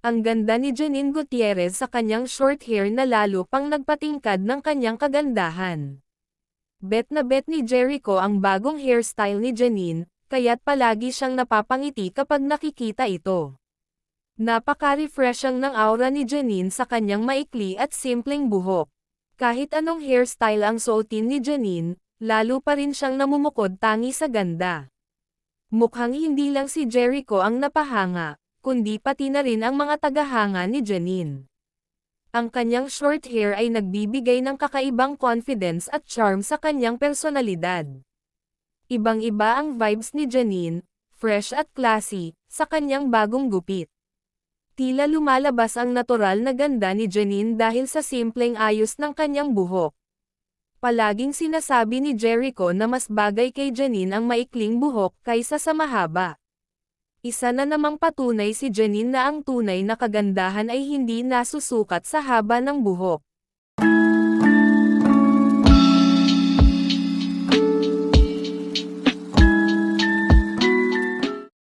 Ang ganda ni Janine Gutierrez sa kanyang short hair na lalo pang nagpatingkad ng kanyang kagandahan. Bet na bet ni Jericho ang bagong hairstyle ni Janine, kaya't palagi siyang napapangiti kapag nakikita ito. Napaka-refreshing ng aura ni Janine sa kanyang maikli at simpleng buhok. Kahit anong hairstyle ang suotin ni Janine, lalo pa rin siyang namumukod tangi sa ganda. Mukhang hindi lang si Jericho ang napahanga, kundi pati na rin ang mga tagahanga ni Janine. Ang kanyang short hair ay nagbibigay ng kakaibang confidence at charm sa kanyang personalidad. Ibang-iba ang vibes ni Janine, fresh at classy, sa kanyang bagong gupit. Tila lumalabas ang natural na ganda ni Janine dahil sa simpleng ayos ng kanyang buhok. Palaging sinasabi ni Jericho na mas bagay kay Janine ang maikling buhok kaysa sa mahaba. Isa na namang patunay si Janine na ang tunay na kagandahan ay hindi nasusukat sa haba ng buhok.